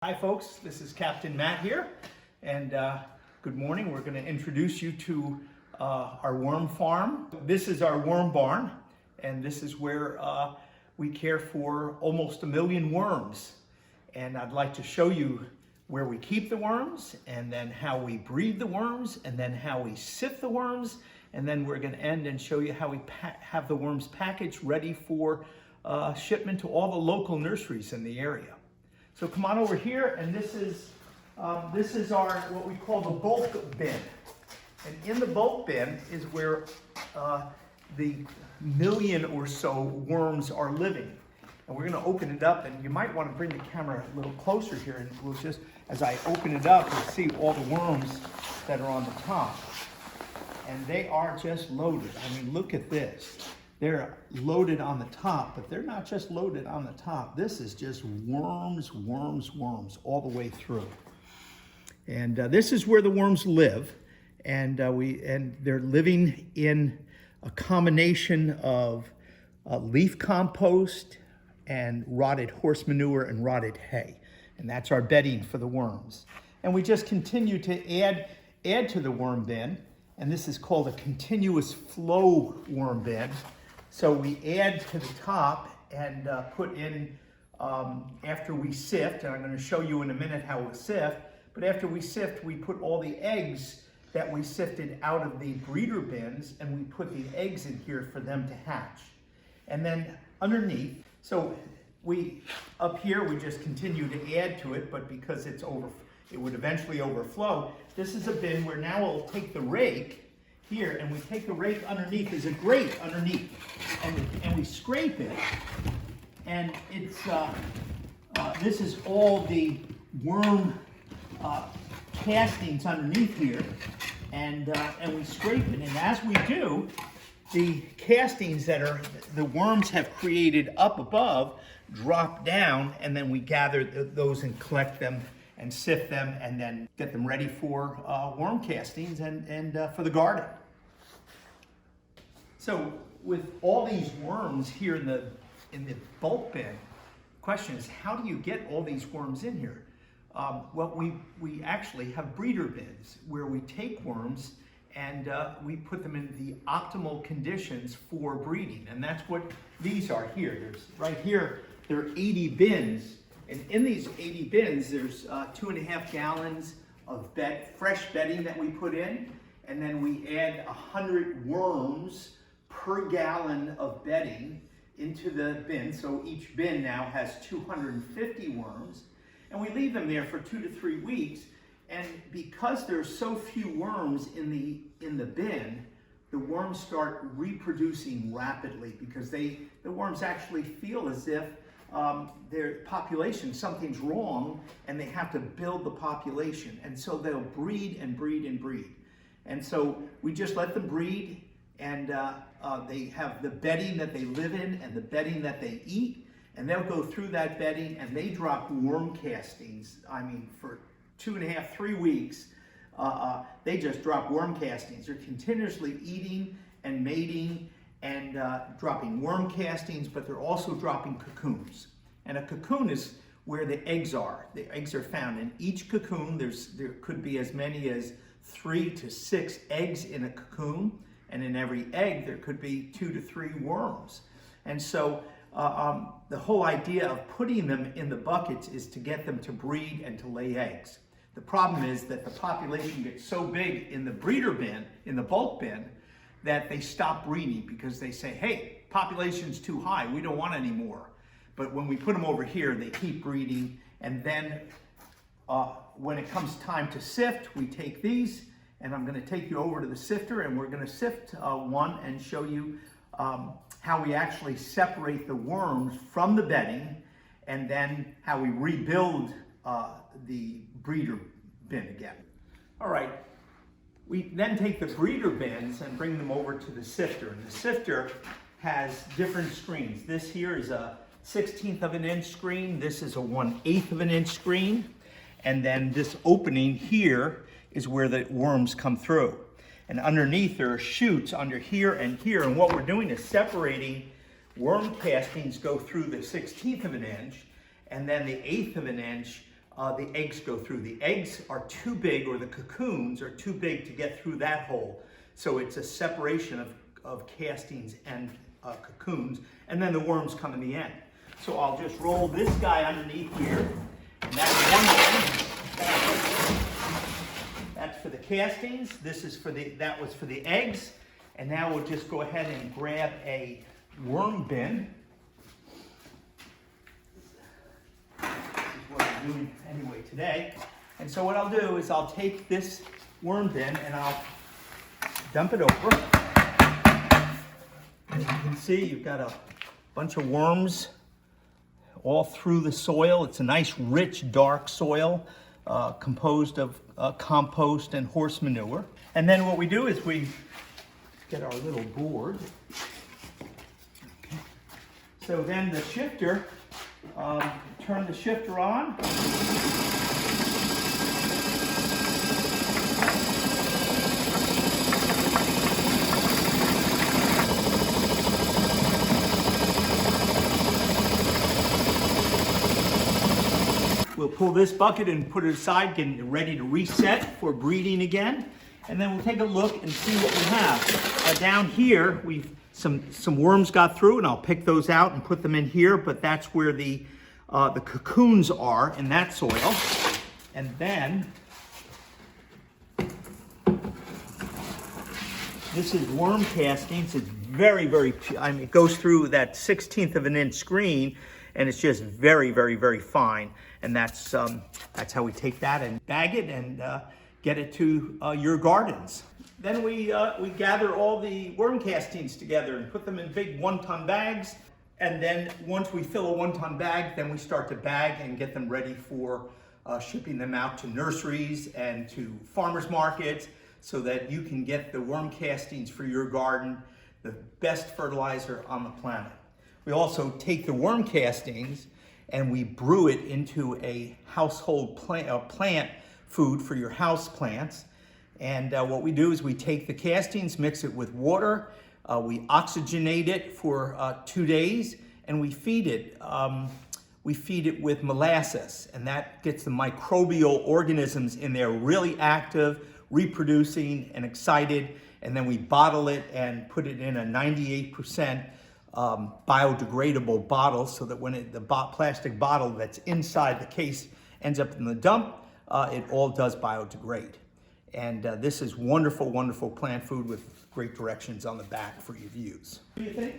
Hi folks, this is Captain Matt here, and good morning. We're going to introduce you to our worm farm. This is our worm barn, and this is where we care for almost 1 million worms. And I'd like to show you where we keep the worms, and then how we breed the worms, and then how we sift the worms, and then we're going to end and show you how we have the worms packaged ready for shipment to all the local nurseries in the area. So come on over here, and this is our what we call the bulk bin. And in the bulk bin is where the 1 million or so worms are living. And we're going to open it up, and you might want to bring the camera a little closer here, and we'll just, as I open it up, you'll see all the worms that are on the top. And they are just loaded. I mean, look at this. They're loaded on the top, but they're not just loaded on the top. This is just worms, worms, worms all the way through. And this is where the worms live. And they're living in a combination of leaf compost and rotted horse manure and rotted hay. And that's our bedding for the worms. And we just continue to add to the worm bin. And this is called a continuous flow worm bin. So we add to the top and put in, after we sift, and I'm going to show you in a minute how we sift, but after we sift, we put all the eggs that we sifted out of the breeder bins, and we put the eggs in here for them to hatch. And then underneath, so up here, we just continue to add to it, but because it would eventually overflow, this is a bin where now we'll take the rake here, and we take the rake underneath. There's a grate underneath, and we scrape it, and it's this is all the worm castings underneath here, and we scrape it, and as we do, the castings that the worms have created up above drop down, and then we gather those and collect them and sift them, and then get them ready for worm castings and for the garden. So with all these worms here in the bulk bin, question is, how do you get all these worms in here? Well, we actually have breeder bins where we take worms and we put them in the optimal conditions for breeding, and that's what these are here. Right here, there are 80 bins. And in these 80 bins, there's 2.5 gallons of fresh bedding that we put in, and then we add 100 worms per gallon of bedding into the bin. So each bin now has 250 worms, and we leave them there for 2 to 3 weeks. And because there's so few worms in the bin, the worms start reproducing rapidly, because the worms actually feel as if their population, something's wrong, and they have to build the population. And so they'll breed and breed and breed. And so we just let them breed, and they have the bedding that they live in and the bedding that they eat, and they'll go through that bedding, and they drop worm castings. I mean, for 2.5, 3 weeks, they just drop worm castings. They're continuously eating and mating and dropping worm castings, but they're also dropping cocoons. And a cocoon is where the eggs are. The eggs are found in each cocoon. There could be as many as 3 to 6 eggs in a cocoon, and in every egg there could be 2 to 3 worms. And so the whole idea of putting them in the buckets is to get them to breed and to lay eggs. The problem is that the population gets so big in the breeder bin, in the bulk bin, that they stop breeding, because they say, hey, population's too high, we don't want any more. But when we put them over here, they keep breeding, and then when it comes time to sift, we take these, and I'm going to take you over to the sifter, and we're going to sift one and show you how we actually separate the worms from the bedding, and then how we rebuild the breeder bin again. All right. We then take the breeder bins and bring them over to the sifter. And the sifter has different screens. This here is a 1/16 of an inch screen. This is a 1/8 of an inch screen. And then this opening here is where the worms come through. And underneath there are chutes under here and here. And what we're doing is separating worm castings go through the 1/16 of an inch, and then the 1/8 of an inch the eggs go through. The eggs are too big, or the cocoons are too big to get through that hole. So it's a separation of castings and cocoons, and then the worms come in the end. So I'll just roll this guy underneath here, and that's one one. That's for the castings. This is for that was for the eggs. And now we'll just go ahead and grab a worm bin. This is what I'm doing anyway today. And so what I'll do is I'll take this worm bin and I'll dump it over. As you can see, you've got a bunch of worms all through the soil. It's a nice, rich, dark soil composed of compost and horse manure. And then what we do is we get our little board. Okay. So then the shifter, turn the shifter on. We'll pull this bucket and put it aside, getting it ready to reset for breeding again. And then we'll take a look and see what we have. Down here, some worms got through, and I'll pick those out and put them in here, but that's where the cocoons are in that soil. And then, this is worm castings. It's very, very, I mean, it goes through that 1/16 of an inch screen, and it's just very, very, very fine. And that's how we take that and bag it and get it to your gardens. Then we gather all the worm castings together and put them in big 1-ton bags. And then once we fill a 1-ton bag, then we start to bag and get them ready for shipping them out to nurseries and to farmers markets, so that you can get the worm castings for your garden, the best fertilizer on the planet. We also take the worm castings and we brew it into a household plant food for your house plants. And what we do is we take the castings, mix it with water, we oxygenate it for 2 days, and we feed it. We feed it with molasses, and that gets the microbial organisms in there really active, reproducing and excited. And then we bottle it and put it in a 98% biodegradable bottle, so that when the plastic bottle that's inside the case ends up in the dump, it all does biodegrade. And this is wonderful, wonderful plant food with great directions on the back for you to use. What do you think?